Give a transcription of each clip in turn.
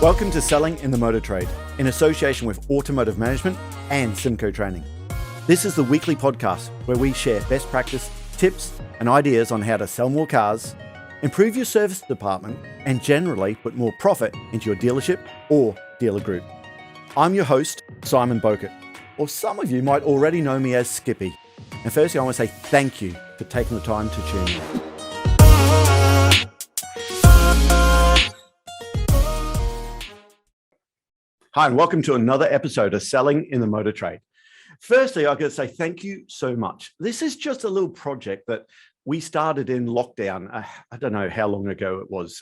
Welcome to Selling in the Motor Trade, in association with Automotive Management and Simco Training. This is the weekly podcast where we share best practice, tips, and ideas on how to sell more cars, improve your service department, and generally put more profit into your dealership or dealer group. I'm your host, Simon Bowkett, or some of you might already know me as Skippy. And firstly, I want to say thank you for taking the time to tune in. Hi, and welcome to another episode of Selling in the Motor Trade. Firstly, I've got to say thank you so much. This is just a little project that we started in lockdown. I don't know how long ago it was.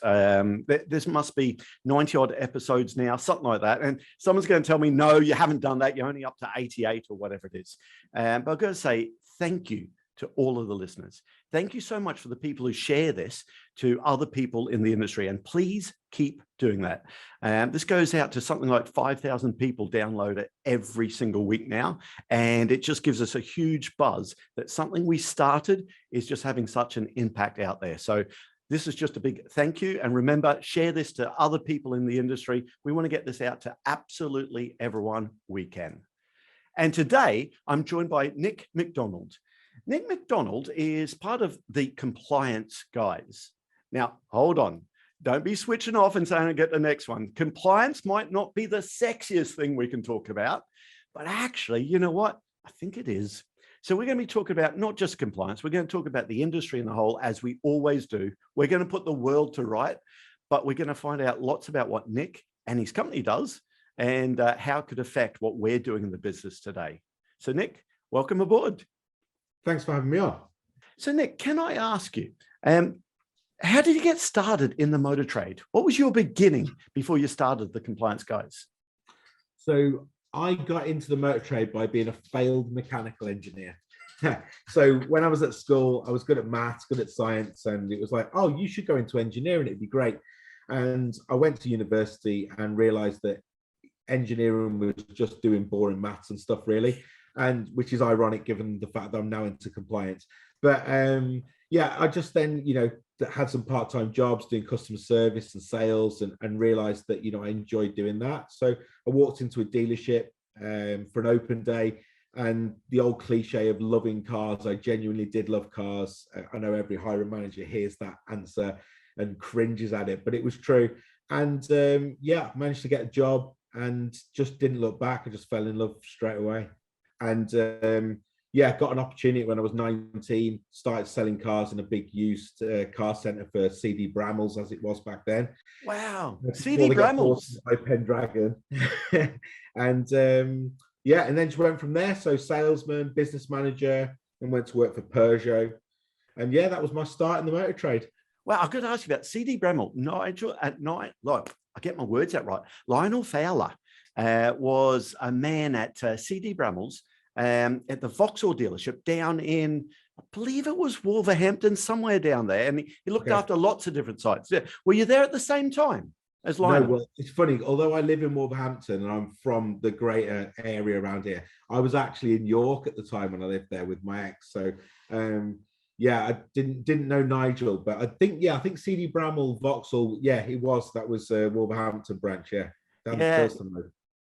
This must be 90 odd episodes now, something like that. And someone's going to tell me, no, you haven't done that. You're only up to 88 or whatever it is. But I've got to say thank you to all of the listeners. Thank you so much for the people who share this to other people in the industry. And please keep doing that. This goes out to something like 5,000 people download it every single week now. And it just gives us a huge buzz that something we started is just having such an impact out there. So this is just a big thank you. And remember, share this to other people in the industry. We want to get this out to absolutely everyone we can. And today I'm joined by Nick McDonald. Nick McDonald is part of the compliance guys. Now, hold on. Don't be switching off and saying, I'll get the next one. Compliance might not be the sexiest thing we can talk about, but actually, you know what? I think it is. So we're going to be talking about not just compliance. We're going to talk about the industry in the whole, as we always do. We're going to put the world to right, but we're going to find out lots about what Nick and his company does and how it could affect what we're doing in the business today. So Nick, welcome aboard. Thanks for having me on. So Nick, can I ask you, how did you get started in the motor trade? What was your beginning before you started the compliance guys? So I got into the motor trade by being a failed mechanical engineer. So when I was at school, I was good at maths, good at science, and it was like, oh, you should go into engineering, it'd be great. And I went to university and realized that engineering was just doing boring maths and stuff, really. And which is ironic given the fact that I'm now into compliance. But yeah, I just then, had some part-time jobs doing customer service and sales and realized that, I enjoyed doing that. So I walked into a dealership for an open day, and the old cliche of loving cars, I genuinely did love cars. I know every hiring manager hears that answer and cringes at it, but it was true. And yeah, managed to get a job and just didn't look back. I just fell in love straight away. And yeah, got an opportunity when I was 19, started selling cars in a big used car centre for CD Brammells, as it was back then. Wow, CD Brammells. By Pendragon. And yeah, and then just went from there. So salesman, business manager, and went to work for Peugeot. And yeah, that was my start in the motor trade. Well, I've got to ask you about CD Bramell. Look, I get my words out right. Lionel Fowler was a man at CD Brammells at the Vauxhall dealership down in, I believe it was Wolverhampton, somewhere down there. And he looked after lots of different sites. Yeah. Were you there at the same time as Lionel? No, well, it's funny. Although I live in Wolverhampton and I'm from the greater area around here, I was actually in York at the time when I lived there with my ex. So yeah, I didn't know Nigel, but I think CD Bramell, Vauxhall, yeah, that was Wolverhampton branch, yeah.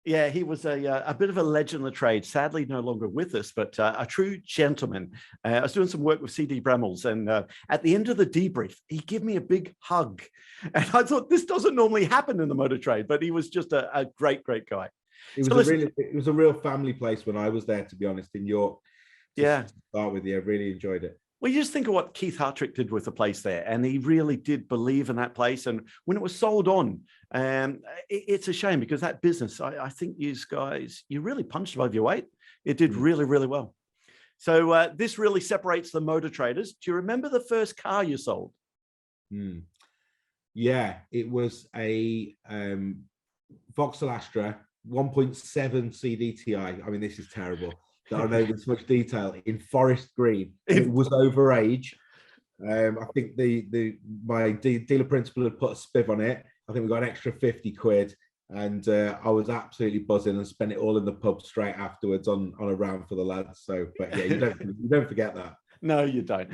Yeah, he was a bit of a legend in the trade, sadly no longer with us, but a true gentleman. I was doing some work with CD Brammells, and at the end of the debrief, he gave me a big hug. And I thought, this doesn't normally happen in the motor trade, but he was just a great, great guy. It was a real family place when I was there, to be honest, in York. To start with, yeah, really enjoyed it. Well, you just think of what Keith Hartrick did with the place there, and he really did believe in that place. And when it was sold on, it's a shame because that business, I think you guys, you really punched above your weight. It did really, really well. So this really separates the motor traders. Do you remember the first car you sold? Yeah, it was a Vauxhall Astra 1.7 CDTI. I mean, this is terrible. I know with so much detail, in forest green. It was overage. I think my dealer principal had put a spiv on it. I think we got an extra 50 quid, and I was absolutely buzzing and spent it all in the pub straight afterwards on a round for the lads. So, but yeah, you don't forget that. No, you don't.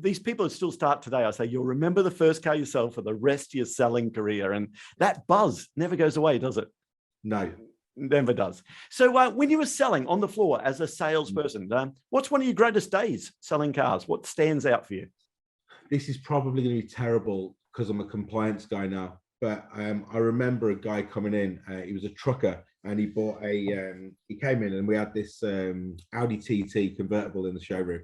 These people still start today. I say, you'll remember the first car you sell for the rest of your selling career. And that buzz never goes away, does it? No. Never does. So when you were selling on the floor as a salesperson, what's one of your greatest days selling cars? What stands out for you? This is probably going to be terrible because I'm a compliance guy now. But I remember a guy coming in. He was a trucker, and he bought he came in, and we had this Audi TT convertible in the showroom.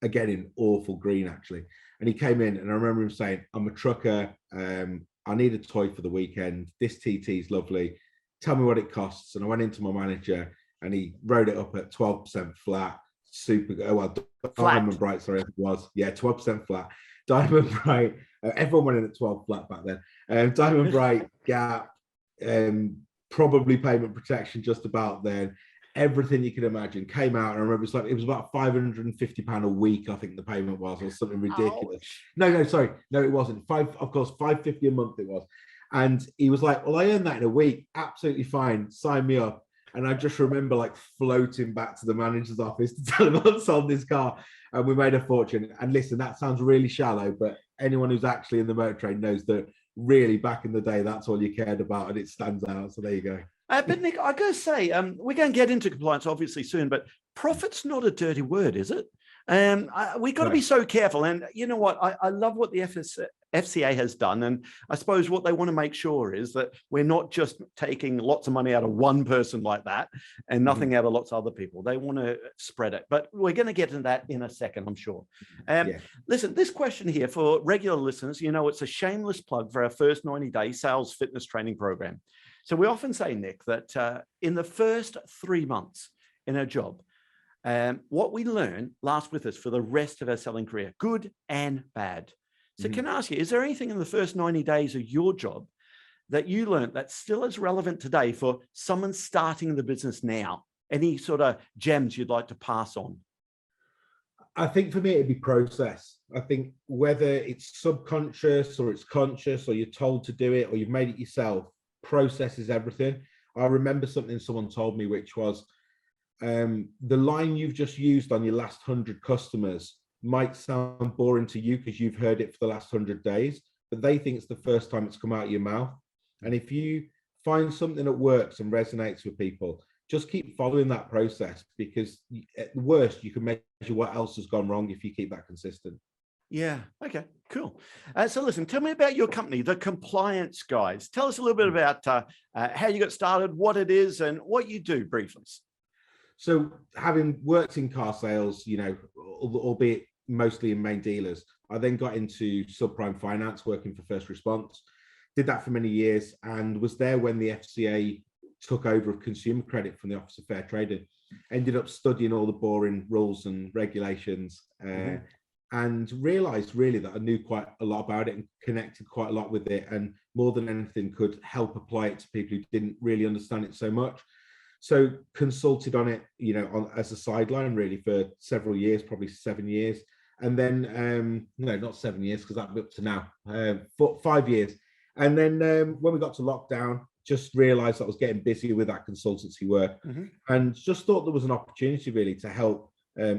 Again, in awful green, actually. And he came in, and I remember him saying, "I'm a trucker. I need a toy for the weekend. This TT is lovely. Tell me what it costs." And I went into my manager, and he wrote it up at 12% flat. Super. Well, Diamond Bright, sorry, it was. Yeah, 12% flat. Diamond Bright. Everyone went in at 12 flat back then. Diamond Bright, Gap, probably payment protection just about then. Everything you can imagine came out. And I remember it was about £550 a week, I think the payment was, or something ridiculous. No, sorry. No, it wasn't. Of course, £550 a month it was. And he was like, "Well, I earned that in a week. Absolutely fine. Sign me up." And I just remember like floating back to the manager's office to tell him I'd sold this car, and we made a fortune. And listen, that sounds really shallow, but anyone who's actually in the motor trade knows that really back in the day, that's all you cared about, and it stands out. So there you go. But Nick, I gotta say, we're going to get into compliance obviously soon, but profit's not a dirty word, is it? We got to be so careful. And you know what? I love what the FCA has done. And I suppose what they want to make sure is that we're not just taking lots of money out of one person like that and nothing out of lots of other people. They want to spread it. But we're going to get into that in a second, I'm sure. Listen, this question here for regular listeners, you know, it's a shameless plug for our first 90-day sales fitness training program. So we often say, Nick, that in the first 3 months in our job, what we learn lasts with us for the rest of our selling career, good and bad. So can I ask you, is there anything in the first 90 days of your job that you learned that still is relevant today for someone starting the business now? Any sort of gems you'd like to pass on? I think for me, it'd be process. I think whether it's subconscious or it's conscious or you're told to do it or you've made it yourself, process is everything. I remember something someone told me, which was, the line you've just used on your last 100 customers might sound boring to you because you've heard it for the last 100 days, but they think it's the first time it's come out of your mouth. And if you find something that works and resonates with people, just keep following that process, because at the worst, you can measure what else has gone wrong if you keep that consistent. Yeah. Okay, cool. So listen, tell me about your company, the Compliance Guys. Tell us a little bit about how you got started, what it is, and what you do briefly. So having worked in car sales, you know, albeit mostly in main dealers, I then got into subprime finance, working for First Response. Did that for many years and was there when the FCA took over of consumer credit from the Office of Fair Trading. Ended up studying all the boring rules and regulations and realized really that I knew quite a lot about it and connected quite a lot with it, and more than anything could help apply it to people who didn't really understand it so much. So consulted on it, you know, as a sideline really for several years, probably 7 years. And then, no, not 7 years, because that'd be up to now, 5 years. And then when we got to lockdown, just realized I was getting busier with that consultancy work and just thought there was an opportunity really to help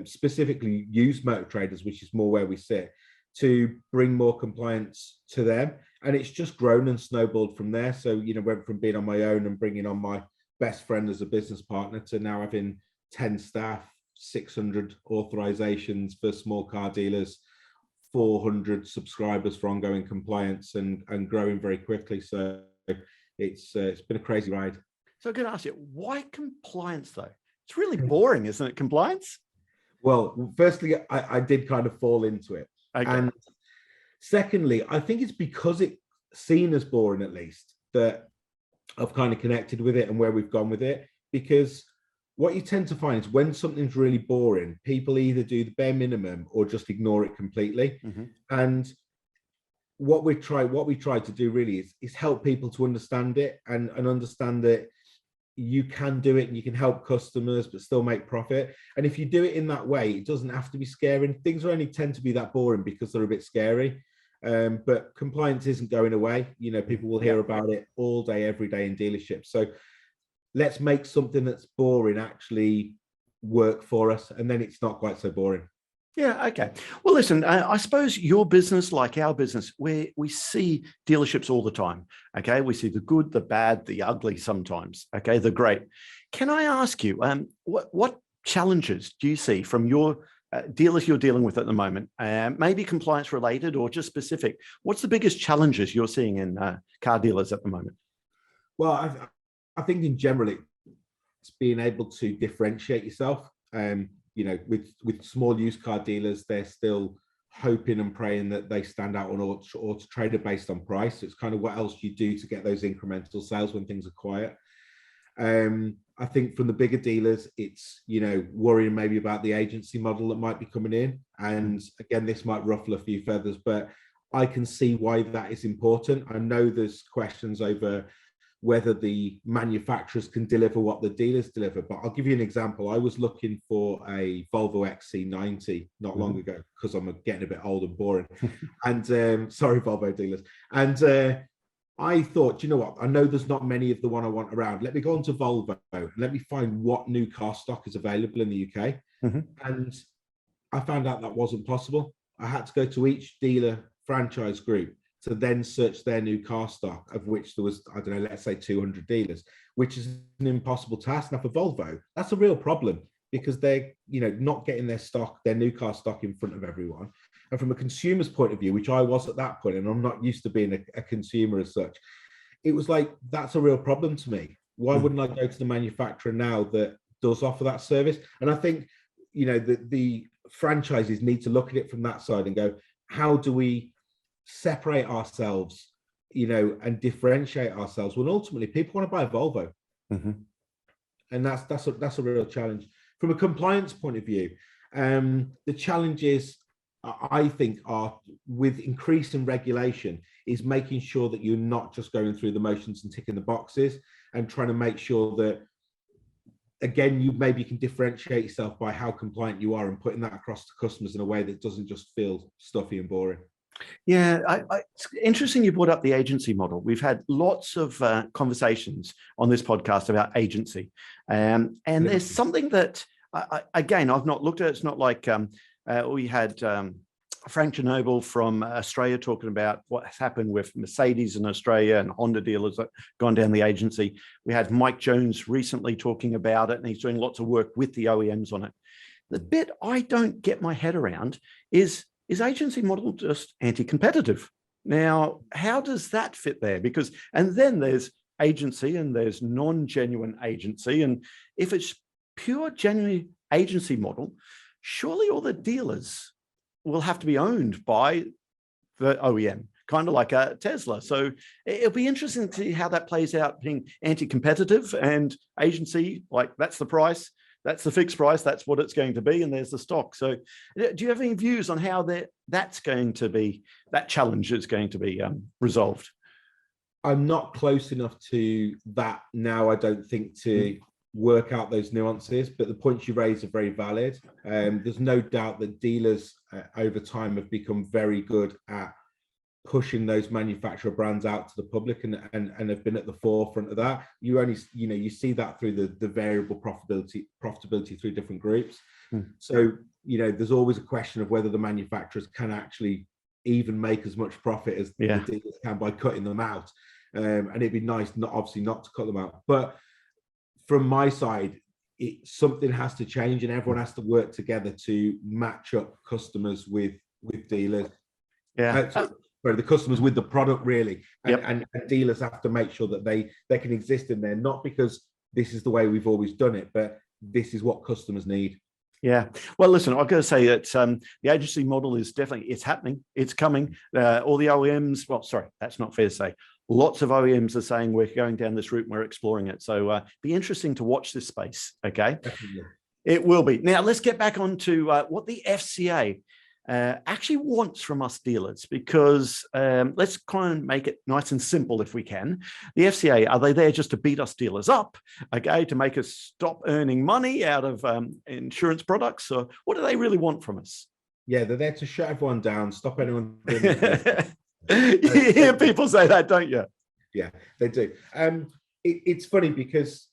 specifically use motor traders, which is more where we sit, to bring more compliance to them. And it's just grown and snowballed from there. So, you know, went from being on my own and bringing on my best friend as a business partner to now having 10 staff, 600 authorizations for small car dealers, 400 subscribers for ongoing compliance, and growing very quickly. So it's been a crazy ride. So I'm going to ask you, why compliance though? It's really boring, isn't it, compliance? Well, firstly, I did kind of fall into it. Okay. And secondly, I think it's because it's seen as boring, at least, that I've kind of connected with it and where we've gone with it. Because what you tend to find is when something's really boring, people either do the bare minimum or just ignore it completely. And what we try to do really is help people to understand it and understand that you can do it and you can help customers but still make profit. And if you do it in that way, it doesn't have to be scary. Things only tend to be that boring because they're a bit scary. But compliance isn't going away. You know, people will hear about it all day, every day in dealerships. So let's make something that's boring actually work for us, and then it's not quite so boring. Yeah. Okay. Well, listen, I suppose your business, like our business, where we see dealerships all the time. Okay. We see the good, the bad, the ugly sometimes. Okay. The great. Can I ask you, what challenges do you see from your dealers you're dealing with at the moment? Maybe compliance related or just specific. What's the biggest challenges you're seeing in car dealers at the moment? Well, I think in general, it's being able to differentiate yourself. With small used car dealers, they're still hoping and praying that they stand out on Auto Trader based on price. So it's kind of what else you do to get those incremental sales when things are quiet. I think from the bigger dealers, it's, worrying maybe about the agency model that might be coming in. And again, this might ruffle a few feathers, but I can see why that is important. I know there's questions over whether the manufacturers can deliver what the dealers deliver. But I'll give you an example. I was looking for a Volvo XC90 not long ago because I'm getting a bit old and boring. And sorry, Volvo dealers. And I thought, you know what? I know there's not many of the one I want around. Let me go on to Volvo. Let me find what new car stock is available in the UK. And I found out that wasn't possible. I had to go to each dealer franchise group to then search their new car stock, of which there was, I don't know, let's say 200 dealers, which is an impossible task. Now for Volvo, that's a real problem because they're, not getting their new car stock in front of everyone. And from a consumer's point of view, which I was at that point, and I'm not used to being a consumer as such, it was like, that's a real problem to me. Why wouldn't I go to the manufacturer now that does offer that service? And I think, the franchises need to look at it from that side and go, how do we separate ourselves, and differentiate ourselves when ultimately people want to buy a Volvo. And that's a real challenge. From a compliance point of view, the challenges I think are with increasing regulation is making sure that you're not just going through the motions and ticking the boxes and trying to make sure that, again, you maybe can differentiate yourself by how compliant you are and putting that across to customers in a way that doesn't just feel stuffy and boring. Yeah, it's interesting you brought up the agency model. We've had lots of conversations on this podcast about agency. And there's something that, again, I've not looked at. It's not like we had Frank Chernobyl from Australia talking about what has happened with Mercedes in Australia and Honda dealers that gone down the agency. We had Mike Jones recently talking about it, and he's doing lots of work with the OEMs on it. The bit I don't get my head around is agency model just anti-competitive? Now, how does that fit there? And then there's agency and there's non-genuine agency. And if it's pure genuine agency model, surely all the dealers will have to be owned by the OEM, kind of like a Tesla. So it'll be interesting to see how that plays out, being anti-competitive and agency, like that's the price. That's the fixed price. That's what it's going to be. And there's the stock. So do you have any views on how that challenge is going to be resolved? I'm not close enough to that now, I don't think, to work out those nuances, but the points you raise are very valid. There's no doubt that dealers over time have become very good at pushing those manufacturer brands out to the public and have been at the forefront of that. You see that through the variable profitability through different groups. So, there's always a question of whether the manufacturers can actually even make as much profit as the dealers can by cutting them out. And it'd be nice obviously not to cut them out. But from my side, something has to change and everyone has to work together to match up customers with dealers. The customers with the product, really. And dealers have to make sure that they can exist in there, not because this is the way we've always done it, but this is what customers need. Yeah. Well, listen, I've got to say that the agency model is it's happening. It's coming. All the OEMs, well, sorry, that's not fair to say. Lots of OEMs are saying we're going down this route and we're exploring it. So be interesting to watch this space. Okay. Definitely. It will be. Now, let's get back on to what the FCA actually wants from us dealers, because let's kind of make it nice and simple if we can. The FCA, are they there just to beat us dealers up, okay, to make us stop earning money out of insurance products? Or what do they really want from us? Yeah, they're there to shut everyone down, stop anyone doing You hear people say that, don't you? Yeah, they do. It's funny because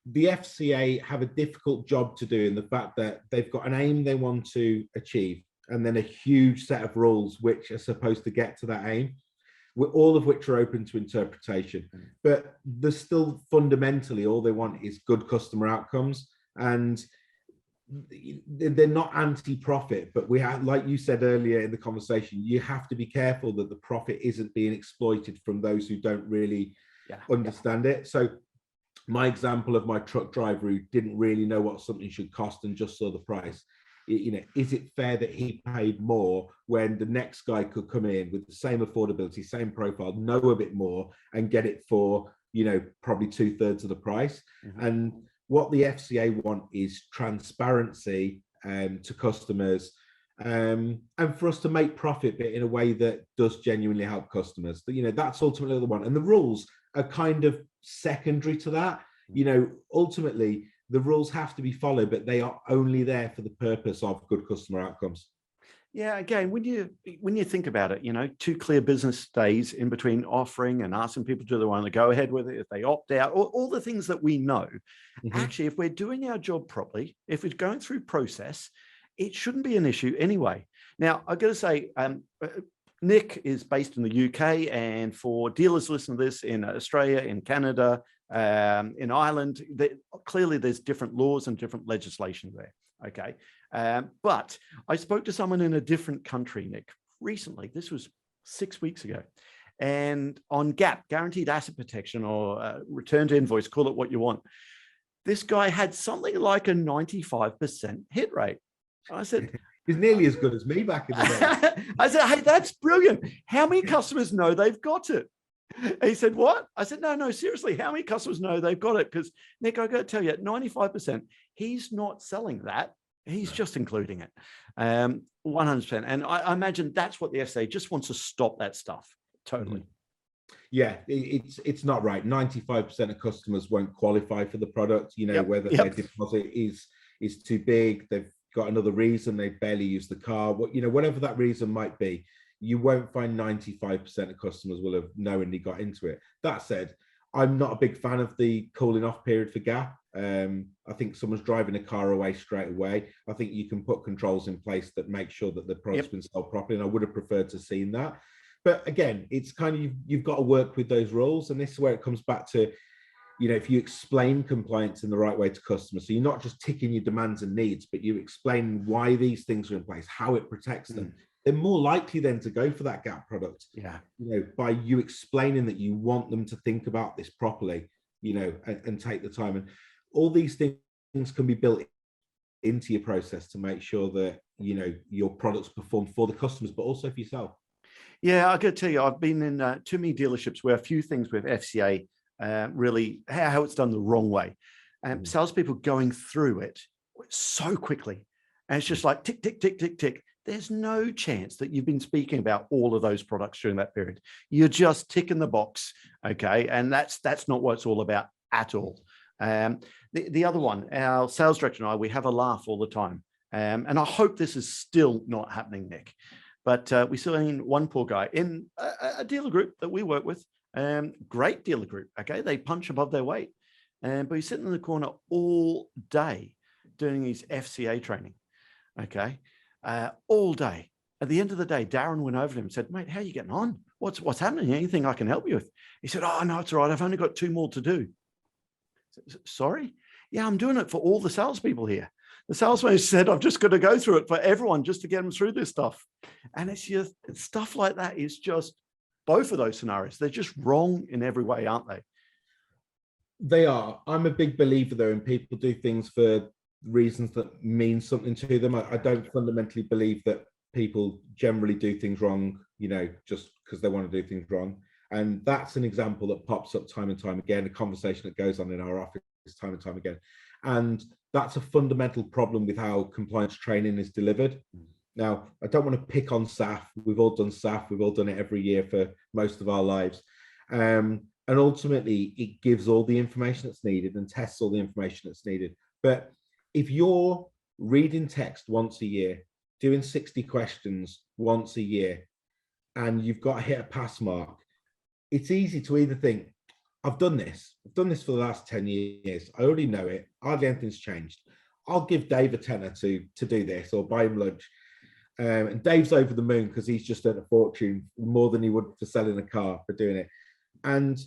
the FCA have a difficult job to do in the fact that they've got an aim they want to achieve, and then a huge set of rules which are supposed to get to that aim, all of which are open to interpretation. But there's still fundamentally all they want is good customer outcomes, and they're not anti-profit, but we have, like you said earlier in the conversation, you have to be careful that the profit isn't being exploited from those who don't really understand it. So my example of my truck driver who didn't really know what something should cost and just saw the price, is it fair that he paid more when the next guy could come in with the same affordability, same profile, know a bit more and get it for, probably 2/3 of the price? And what the FCA want is transparency to customers, and for us to make profit, but in a way that does genuinely help customers. That's ultimately the one. And the rules are kind of secondary to that. Ultimately, the rules have to be followed, but they are only there for the purpose of good customer outcomes. Yeah, again, when you think about it, 2 clear business days in between offering and asking people do they want to go ahead with it, if they opt out, all the things that we know. Actually, if we're doing our job properly, if we're going through process, it shouldn't be an issue anyway. Now, I've got to say, Nick is based in the UK, and for dealers listening to this in Australia, in Canada, in Ireland, clearly there's different laws and different legislation there. Okay. But I spoke to someone in a different country, Nick, recently. This was 6 weeks ago. And on GAP, guaranteed asset protection, or return to invoice, call it what you want, this guy had something like a 95% hit rate. I said, he's nearly as good as me back in the day. I said, hey, that's brilliant. How many customers know they've got it? And he said, what? I said, no, seriously, how many customers know they've got it? Because, Nick, I got to tell you, at 95%, he's not selling that. He's just including it, 100%. And I imagine that's what the FCA just wants to stop that stuff totally. Yeah, it's not right. 95% of customers won't qualify for the product, whether their deposit is too big, they've got another reason, they barely use the car, whatever that reason might be. You won't find 95% of customers will have knowingly got into it. That said, I'm not a big fan of the cooling off period for GAP. I think someone's driving a car away straight away. I think you can put controls in place that make sure that the product's been sold properly, and I would have preferred to seen that. But again, it's kind of, you've got to work with those rules, and this is where it comes back to, if you explain compliance in the right way to customers, so you're not just ticking your demands and needs, but you explain why these things are in place, how it protects them. They're more likely then to go for that GAP product. Yeah. By you explaining that you want them to think about this properly, and take the time. And all these things can be built into your process to make sure that, your products perform for the customers, but also for yourself. Yeah, I got to tell you, I've been in too many dealerships where a few things with FCA really, how it's done the wrong way. And salespeople going through it so quickly. And it's just like tick, tick, tick, tick, tick. There's no chance that you've been speaking about all of those products during that period. You're just ticking the box, okay? And that's not what it's all about at all. The other one, our sales director and I, we have a laugh all the time. And I hope this is still not happening, Nick. But we saw one poor guy in a dealer group that we work with. Great dealer group, okay? They punch above their weight. But he's sitting in the corner all day doing his FCA training, okay? All day. At the end of the day, Darren went over to him and said, mate, how are you getting on? What's happening? Anything I can help you with? He said, oh, no, it's all right. I've only got 2 more to do. Sorry? Yeah, I'm doing it for all the salespeople here. The salesman said, I've just got to go through it for everyone just to get them through this stuff. And it's just stuff like that is just both of those scenarios. They're just wrong in every way, aren't they? They are. I'm a big believer, though, in people do things for reasons that mean something to them. I don't fundamentally believe that people generally do things wrong, just because they want to do things wrong. And that's an example that pops up time and time again, a conversation that goes on in our office time and time again. And that's a fundamental problem with how compliance training is delivered. Now, I don't want to pick on SAF. We've all done SAF. We've all done it every year for most of our lives. And ultimately, it gives all the information that's needed and tests all the information that's needed. But if you're reading text once a year, doing 60 questions once a year, and you've got to hit a pass mark, it's easy to either think, I've done this. I've done this for the last 10 years. I already know it. Hardly anything's changed. I'll give Dave a tenner to do this or buy him lunch. And Dave's over the moon because he's just earned a fortune, more than he would for selling a car for doing it. And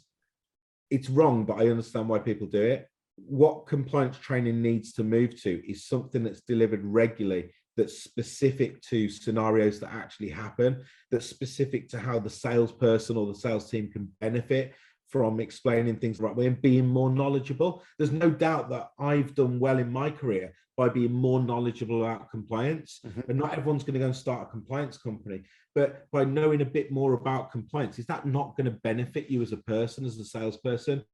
it's wrong, but I understand why people do it. What compliance training needs to move to is something that's delivered regularly, that's specific to scenarios that actually happen, that's specific to how the salesperson or the sales team can benefit from explaining things the right way and being more knowledgeable. There's no doubt that I've done well in my career by being more knowledgeable about compliance. And not everyone's going to go and start a compliance company, but by knowing a bit more about compliance, is that not going to benefit you as a person, as a salesperson?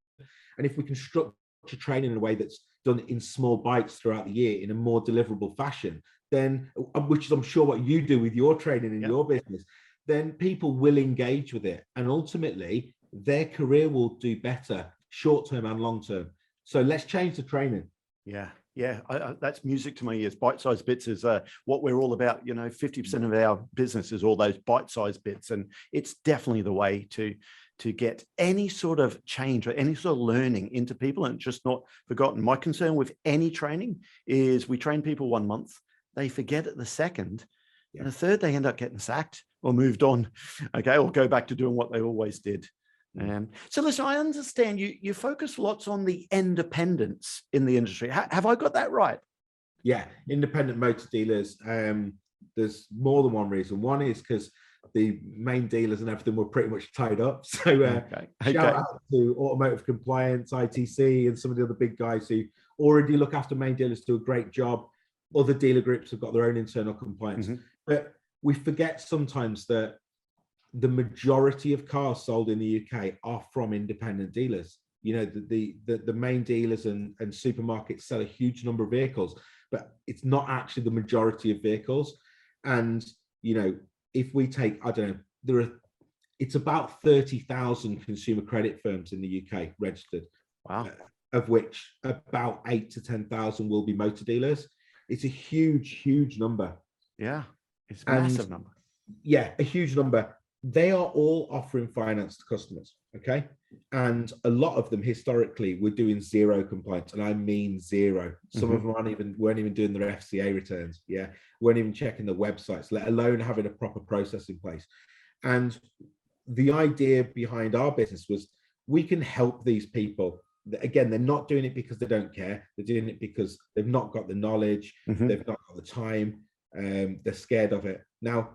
And if we can structure training in a way that's done in small bites throughout the year in a more deliverable fashion, then, which is I'm sure what you do with your training in your business, then people will engage with it. And ultimately, their career will do better, short-term and long-term. So let's change the training. Yeah, that's music to my ears. Bite-sized bits is what we're all about. 50% of our business is all those bite-sized bits, and it's definitely the way to get any sort of change or any sort of learning into people, and just not forgotten. My concern with any training is we train people 1 month, they forget it the second, and the third they end up getting sacked or moved on, okay, or go back to doing what they always did. So listen, I understand you focus lots on the independents in the industry. Have I got that right? Yeah, independent motor dealers. There's more than one reason. One is because the main dealers and everything were pretty much tied up. So shout out to Automotive Compliance, ITC, and some of the other big guys who already look after main dealers, do a great job. Other dealer groups have got their own internal compliance. But we forget sometimes that the majority of cars sold in the UK are from independent dealers. The main dealers and supermarkets sell a huge number of vehicles, but it's not actually the majority of vehicles. And, if we take, I don't know, it's about 30,000 consumer credit firms in the UK registered. Wow. Of which about 8 to 10,000 will be motor dealers. It's a huge, huge number. Yeah, it's a massive number. Yeah, a huge number. They are all offering finance to customers, okay? And a lot of them historically were doing zero compliance, and I mean zero. Some of them weren't even doing their FCA returns, weren't even checking the websites, let alone having a proper process in place. And the idea behind our business was we can help these people. Again, they're not doing it because they don't care. They're doing it because they've not got the knowledge, they've not got the time, they're scared of it. Now,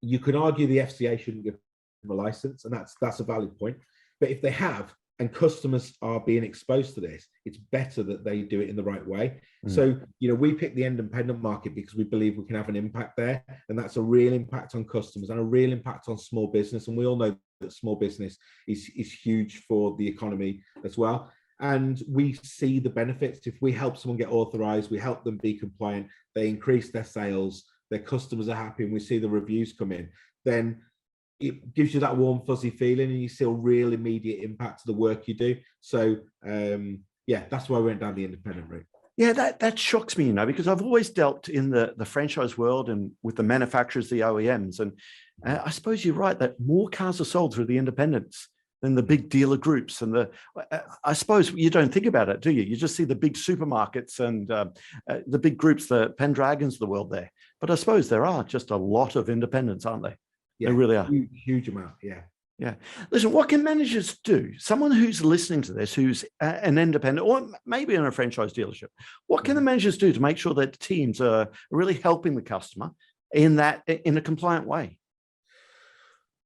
you could argue the FCA shouldn't give them a license, and that's a valid point. But if they have, and customers are being exposed to this, it's better that they do it in the right way. So, we pick the independent market because we believe we can have an impact there, and that's a real impact on customers and a real impact on small business. And we all know that small business is huge for the economy as well. And we see the benefits. If we help someone get authorized, we help them be compliant, they increase their sales, their customers are happy, and we see the reviews come in, then it gives you that warm, fuzzy feeling, and you see a real immediate impact to the work you do. So, that's why I went down the independent route. Yeah, that shocks me, because I've always dealt in the franchise world and with the manufacturers, the OEMs. And I suppose you're right that more cars are sold through the independents than the big dealer groups. And I suppose you don't think about it, do you? You just see the big supermarkets and the big groups, the Pendragons of the world there. But I suppose there are just a lot of independents, aren't they? Yeah, they really are. Huge amount, yeah. Yeah. Listen, what can managers do? Someone who's listening to this, who's an independent or maybe in a franchise dealership, what can the managers do to make sure that teams are really helping the customer in a compliant way?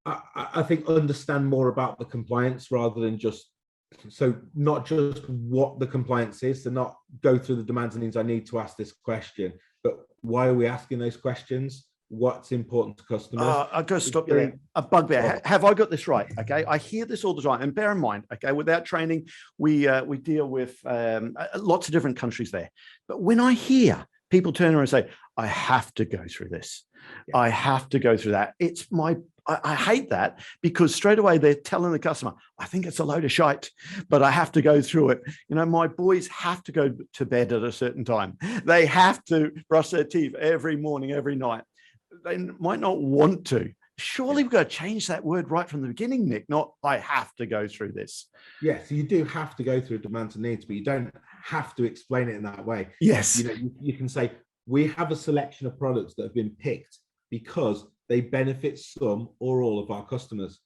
I think understand more about the compliance rather than not just what the compliance is, to not go through the demands and needs. I need to ask this question, but why are we asking those questions? What's important to customers? I've got to stop you there. A bugbear. Have I got this right? Okay. I hear this all the time. And bear in mind, okay, without training, we deal with lots of different countries there. But when I hear people turn around and say, I have to go through this, I have to go through that, I hate that, because straight away they're telling the customer, I think it's a load of shite, but I have to go through it. My boys have to go to bed at a certain time. They have to brush their teeth every morning, every night. They might not want to. Surely we've got to change that word right from the beginning, Nick, not I have to go through this. Yes, you do have to go through demands and needs, but you don't have to explain it in that way. Yes. You can say, we have a selection of products that have been picked because they benefit some or all of our customers.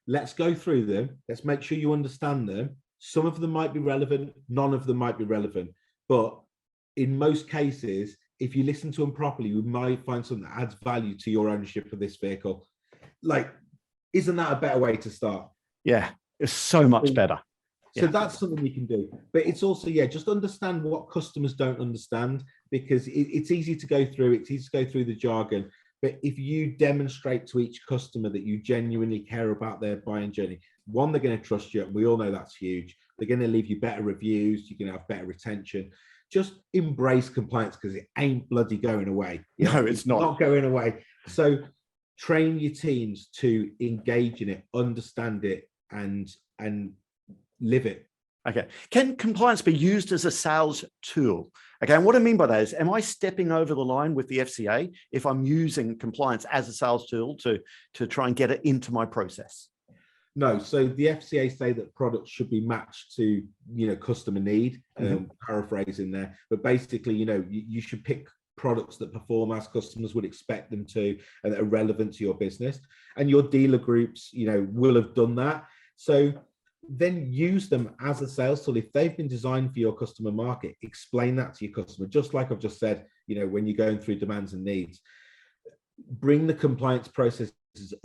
Let's go through them. Let's make sure you understand them. Some of them might be relevant, none of them might be relevant. But in most cases, if you listen to them properly, you might find something that adds value to your ownership of this vehicle. Like, isn't that a better way to start? Yeah, it's so much better. So that's something you can do. But it's also, just understand what customers don't understand, because it's easy to go through. It's easy to go through the jargon. But if you demonstrate to each customer that you genuinely care about their buying journey, one, they're going to trust you. And we all know that's huge. They're going to leave you better reviews. You're going to have better retention. Just embrace compliance, because it ain't bloody going away. No, it's not going away. So train your teams to engage in it, understand it, and live it. Okay. Can compliance be used as a sales tool? Okay. And what I mean by that is, am I stepping over the line with the FCA if I'm using compliance as a sales tool to try and get it into my process? No. So the FCA say that products should be matched to, customer need, paraphrasing there. But basically, you should pick products that perform as customers would expect them to and that are relevant to your business. And your dealer groups, will have done that. So then use them as a sales tool. If they've been designed for your customer market, explain that to your customer. Just like I've just said, when you're going through demands and needs, bring the compliance processes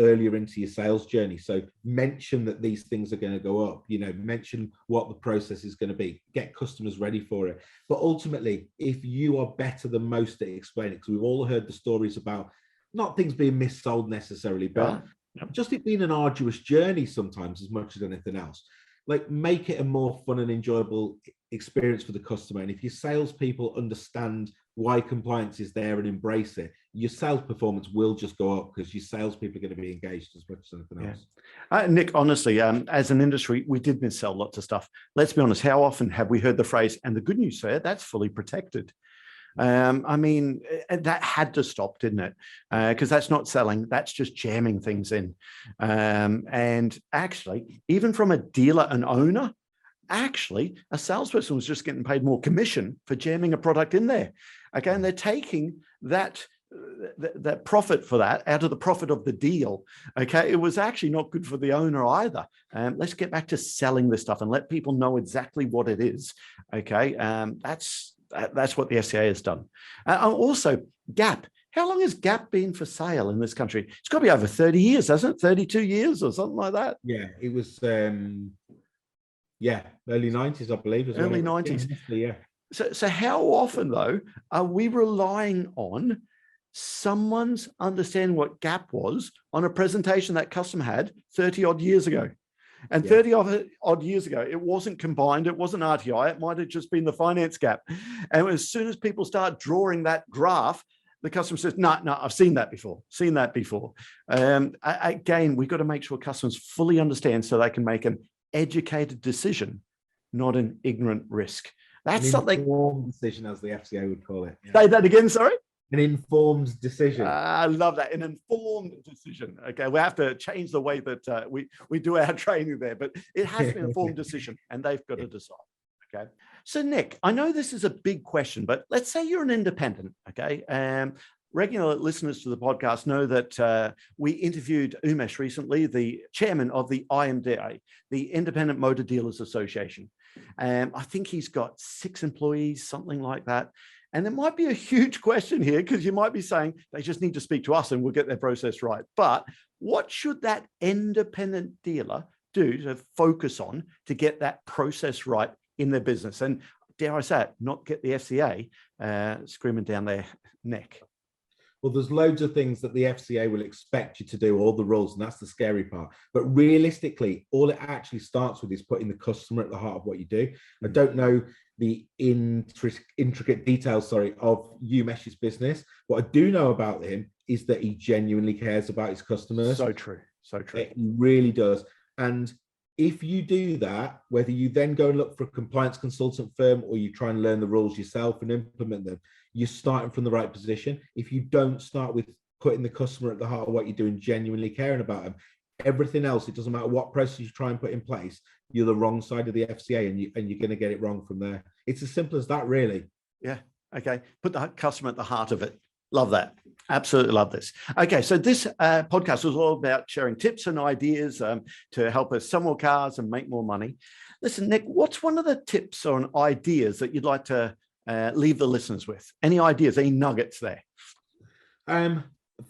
earlier into your sales journey. So mention that these things are going to go up, mention what the process is going to be, get customers ready for it. But ultimately, if you are better than most at explaining, because we've all heard the stories about not things being missold necessarily, but just it being an arduous journey sometimes as much as anything else. Like, make it a more fun and enjoyable experience for the customer. And if your salespeople understand why compliance is there and embrace it, your sales performance will just go up, because your salespeople are going to be engaged as much as anything else. Nick, honestly, as an industry, we did missell lots of stuff. Let's be honest, how often have we heard the phrase, and the good news, sir, that's fully protected? That had to stop, didn't it? Because that's not selling, that's just jamming things in. And actually, even from a dealer and owner, actually, a salesperson was just getting paid more commission for jamming a product in there. Okay, and they're taking that profit for that out of the profit of the deal. Okay, it was actually not good for the owner either. Let's get back to selling this stuff and let people know exactly what it is. Okay, that's what the FCA has done. Also, Gap. How long has Gap been for sale in this country? It's got to be over 30 years, hasn't it? 32 years or something like that. Yeah, it was, early 90s, I believe. Early 90s. Yeah. So how often, though, are we relying on someone's understanding what Gap was on a presentation that customer had 30 odd years ago? And 30 odd years ago, it wasn't combined, it wasn't RTI, it might have just been the finance gap. And as soon as people start drawing that graph, the customer says, no, I've seen that before. Again, we've got to make sure customers fully understand so they can make an educated decision, not an ignorant risk. That's something. Informed decision, as the FCA would call it. Say that again, sorry? An informed decision. I love that. An informed decision. Okay, we have to change the way that we do our training there, but it has to be an informed decision, and they've got to decide. Okay. So Nick, I know this is a big question, but let's say you're an independent. Okay. Regular listeners to the podcast know that we interviewed Umesh recently, the chairman of the IMDA, the Independent Motor Dealers Association. I think he's got 6 employees, something like that. And there might be a huge question here, because you might be saying they just need to speak to us and we'll get their process right. But what should that independent dealer do to focus on to get that process right in their business? And dare I say it, not get the FCA screaming down their neck. Well, there's loads of things that the FCA will expect you to do, all the rules, and that's the scary part. But realistically, all it actually starts with is putting the customer at the heart of what you do. I don't know the intricate details, of Umesh's business. What I do know about him is that he genuinely cares about his customers. So true. He really does. And if you do that, whether you then go and look for a compliance consultant firm or you try and learn the rules yourself and implement them, you're starting from the right position. If you don't start with putting the customer at the heart of what you're doing, genuinely caring about them. Everything else, it doesn't matter what process you try and put in place, you're the wrong side of the FCA, and you're going to get it wrong from there. It's as simple as that, really. Yeah. Okay. Put the customer at the heart of it. Love that. Absolutely love this. Okay. So this podcast was all about sharing tips and ideas to help us sell more cars and make more money. Listen, Nick, what's one of the tips or ideas that you'd like to leave the listeners with? Any ideas, any nuggets there?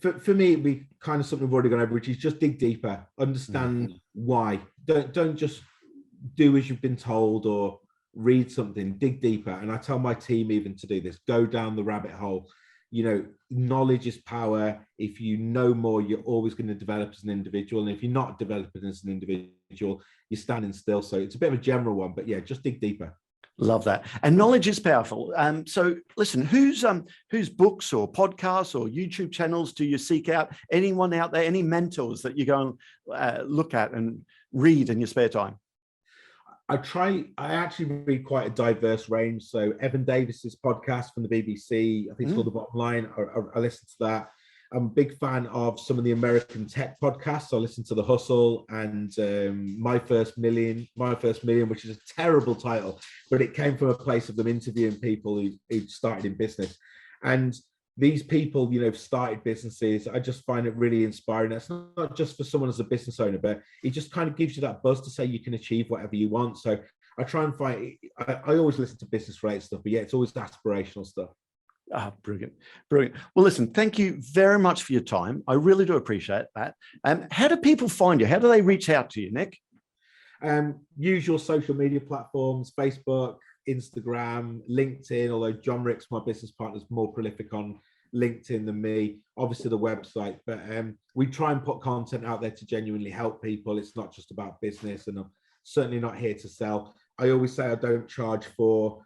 For me, it'd be kind of something we've already gone over, which is just dig deeper, understand why. Don't just do as you've been told or read something, dig deeper. And I tell my team even to do this, go down the rabbit hole. Knowledge is power. If you know more, you're always going to develop as an individual. And if you're not developing as an individual, you're standing still. So it's a bit of a general one, but yeah, just dig deeper. Love that. And knowledge is powerful. So listen, whose books or podcasts or YouTube channels do you seek out? Anyone out there, any mentors that you go and look at and read in your spare time? I actually read quite a diverse range. So Evan Davis's podcast from the BBC, I think it's called The Bottom Line. I listen to that. I'm a big fan of some of the American tech podcasts. I listen to The Hustle and My First Million, which is a terrible title, but it came from a place of them interviewing people who started in business. And these people, started businesses. I just find it really inspiring. It's not just for someone as a business owner, but it just kind of gives you that buzz to say you can achieve whatever you want. So I try and find, I always listen to business related stuff, but yeah, it's always aspirational stuff. Brilliant. Well, listen, thank you very much for your time. I really do appreciate that. How do people find you? How do they reach out to you, Nick? Usual social media platforms, Facebook, Instagram, LinkedIn, although John Ricks, my business partner, is more prolific on LinkedIn than me. Obviously the website, but we try and put content out there to genuinely help people. It's not just about business, and I'm certainly not here to sell. I always say I don't charge for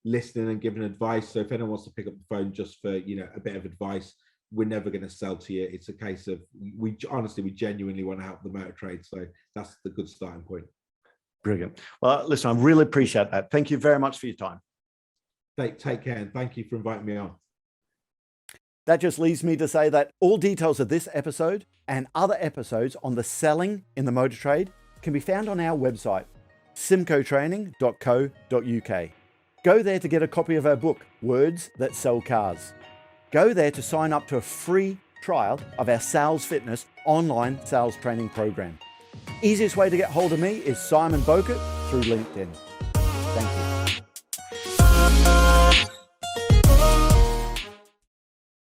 listening and giving advice. So if anyone wants to pick up the phone just for a bit of advice, we're never going to sell to you. It's a case of we genuinely want to help the motor trade. So that's the good starting point. Brilliant. Well, listen, I really appreciate that. Thank you very much for your time. Take care, and thank you for inviting me on. That just leaves me to say that all details of this episode and other episodes on the selling in the motor trade can be found on our website, simcotraining.co.uk. Go there to get a copy of our book, Words That Sell Cars. Go there to sign up to a free trial of our Sales Fitness online sales training program. Easiest way to get hold of me is Simon Bowkett through LinkedIn. Thank you.